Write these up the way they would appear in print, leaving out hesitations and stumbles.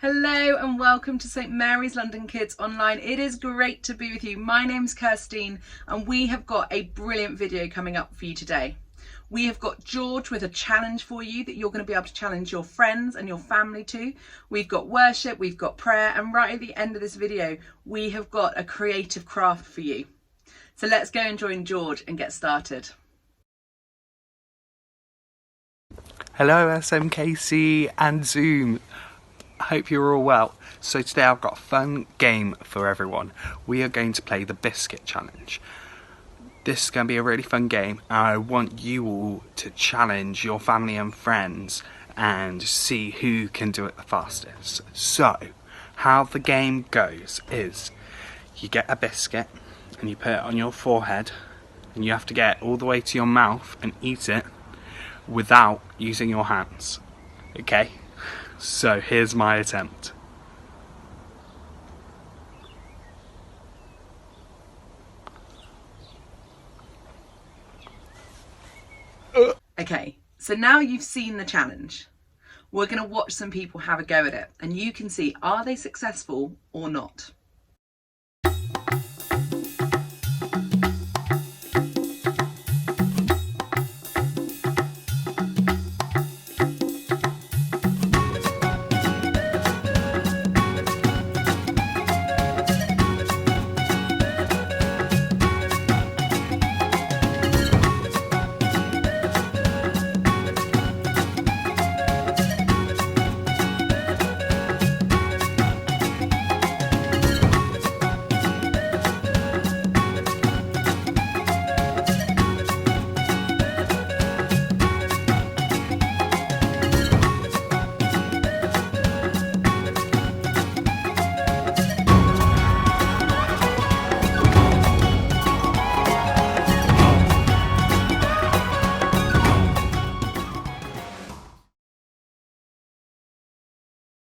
Hello and welcome to St Mary's London Kids Online. It is great to be with you. My name's Kirstine and we have got a brilliant video coming up for you today. We have got George with a challenge for you that you're going to be able to challenge your friends and your family to. We've got worship, we've got prayer, and right at the end of this video we have got a creative craft for you. So let's go and join George and get started. Hello SMKC and Zoom. I hope you're all well. So today I've got a fun game for everyone. We are going to play the Biscuit Challenge. This is going to be a really fun game and I want you all to challenge your family and friends and see who can do it the fastest. So how the game goes is you get a biscuit and you put it on your forehead and you have to get it all the way to your mouth and eat it without using your hands. Okay? So here's my attempt. Okay, so now you've seen the challenge. We're going to watch some people have a go at it and you can see, are they successful or not?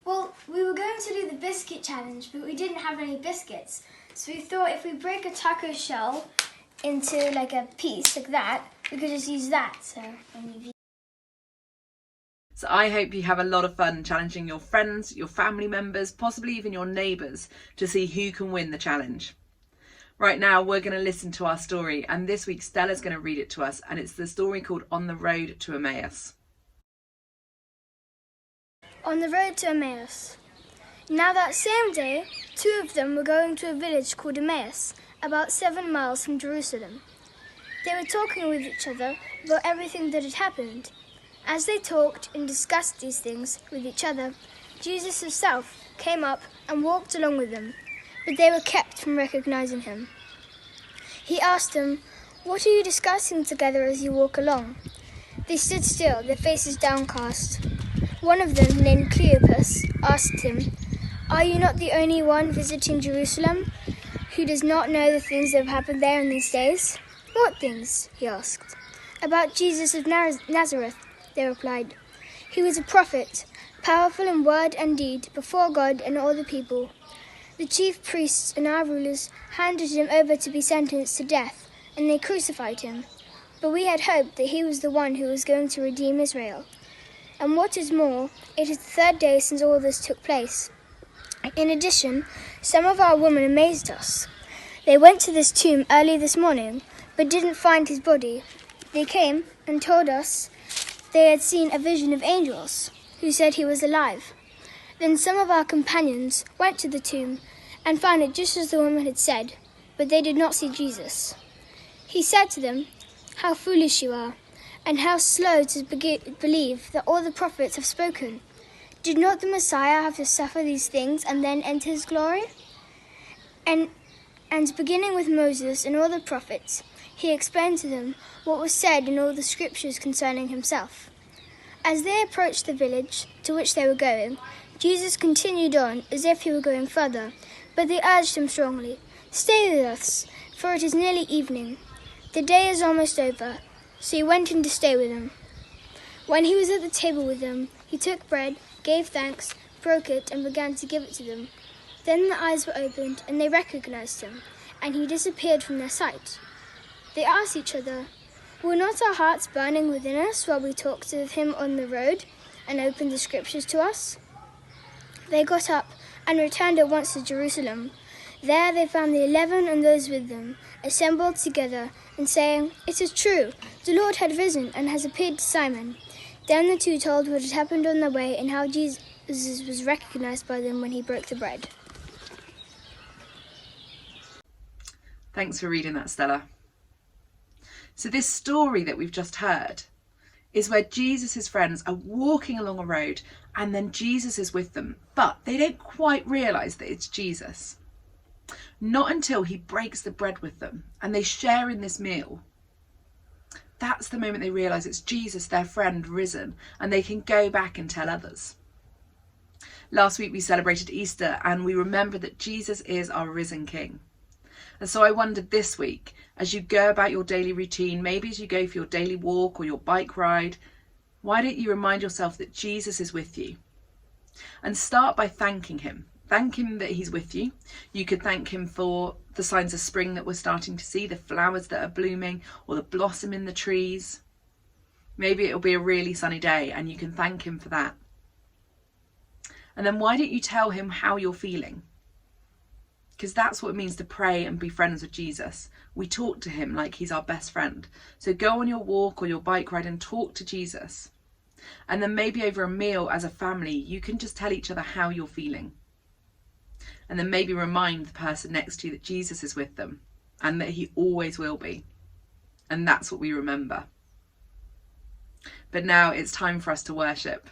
Well, we were going to do the biscuit challenge, but we didn't have any biscuits. So we thought if we break a taco shell into like a piece like that, we could just use that. So I hope you have a lot of fun challenging your friends, your family members, possibly even your neighbours to see who can win the challenge. Right now we're going to listen to our story and this week Stella's going to read it to us and it's the story called On the Road to Emmaus. On the road to Emmaus. Now that same day, two of them were going to a village called Emmaus, about 7 miles from Jerusalem. They were talking with each other about everything that had happened. As they talked and discussed these things with each other, Jesus himself came up and walked along with them, but they were kept from recognizing him. He asked them, "What are you discussing together as you walk along?" They stood still, their faces downcast. One of them, named Cleopas, asked him, "Are you not the only one visiting Jerusalem who does not know the things that have happened there in these days?" "What things?" he asked. "About Jesus of Nazareth," they replied. "He was a prophet, powerful in word and deed before God and all the people. The chief priests and our rulers handed him over to be sentenced to death, and they crucified him. But we had hoped that he was the one who was going to redeem Israel. And what is more, it is the third day since all this took place. In addition, some of our women amazed us. They went to this tomb early this morning, but didn't find his body. They came and told us they had seen a vision of angels, who said he was alive. Then some of our companions went to the tomb and found it just as the woman had said, but they did not see Jesus. He said to them, 'How foolish you are, and how slow to believe that all the prophets have spoken. Did not the Messiah have to suffer these things and then enter his glory?' And beginning with Moses and all the prophets, he explained to them what was said in all the scriptures concerning himself. As they approached the village to which they were going, Jesus continued on as if he were going further, but they urged him strongly, 'Stay with us, for it is nearly evening. The day is almost over.' So he went in to stay with them. When he was at the table with them, he took bread, gave thanks, broke it, and began to give it to them. Then their eyes were opened, and they recognized him, and he disappeared from their sight. They asked each other, 'Were not our hearts burning within us while we talked with him on the road and opened the scriptures to us?' they got up and returned at once to Jerusalem. There they found the 11 and those with them, assembled together, and saying, "It is true, the Lord had risen and has appeared to Simon." Then the two told what had happened on their way and how Jesus was recognized by them when he broke the bread. Thanks for reading that, Stella. So this story that we've just heard is where Jesus' friends are walking along a road and then Jesus is with them, but they don't quite realise that it's Jesus. Not until he breaks the bread with them and they share in this meal. That's the moment they realise it's Jesus, their friend, risen, and they can go back and tell others. Last week we celebrated Easter and we remember that Jesus is our risen King. And so I wondered this week, as you go about your daily routine, maybe as you go for your daily walk or your bike ride, why don't you remind yourself that Jesus is with you? And start by thanking him. Thank him that he's with you. You could thank him for the signs of spring that we're starting to see, the flowers that are blooming, or the blossom in the trees. Maybe it'll be a really sunny day and you can thank him for that. And then why don't you tell him how you're feeling? Because that's what it means to pray and be friends with Jesus. We talk to him like he's our best friend. So go on your walk or your bike ride and talk to Jesus. And then maybe over a meal as a family, you can just tell each other how you're feeling. And then maybe remind the person next to you that Jesus is with them and that he always will be. And that's what we remember. But now it's time for us to worship.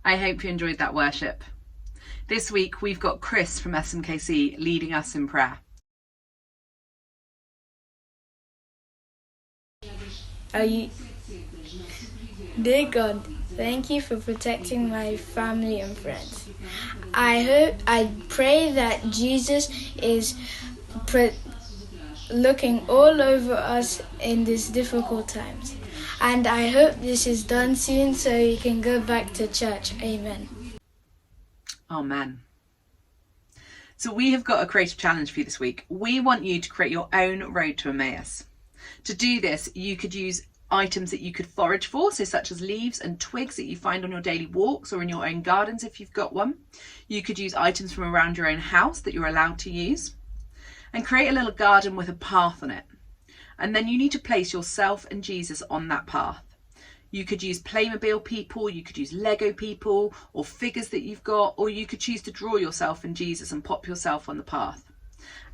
I hope you enjoyed that worship. This week we've got Chris from SMKC leading us in prayer. Dear God, thank you for protecting my family and friends. I pray that Jesus is looking all over us in these difficult times. And I hope this is done soon so we can go back to church. Amen. Amen. So we have got a creative challenge for you this week. We want you to create your own road to Emmaus. To do this, you could use items that you could forage for, so such as leaves and twigs that you find on your daily walks or in your own gardens if you've got one. You could use items from around your own house that you're allowed to use, and create a little garden with a path on it. And then you need to place yourself and Jesus on that path. You could use Playmobil people, you could use Lego people, or figures that you've got, or you could choose to draw yourself and Jesus and pop yourself on the path.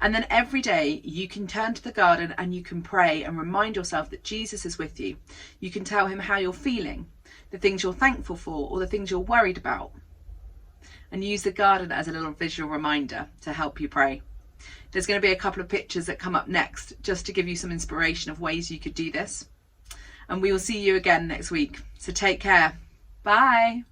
And then every day you can turn to the garden and you can pray and remind yourself that Jesus is with you. You can tell him how you're feeling, the things you're thankful for, or the things you're worried about. And use the garden as a little visual reminder to help you pray. There's going to be a couple of pictures that come up next just to give you some inspiration of ways you could do this. And we will see you again next week. So take care. Bye.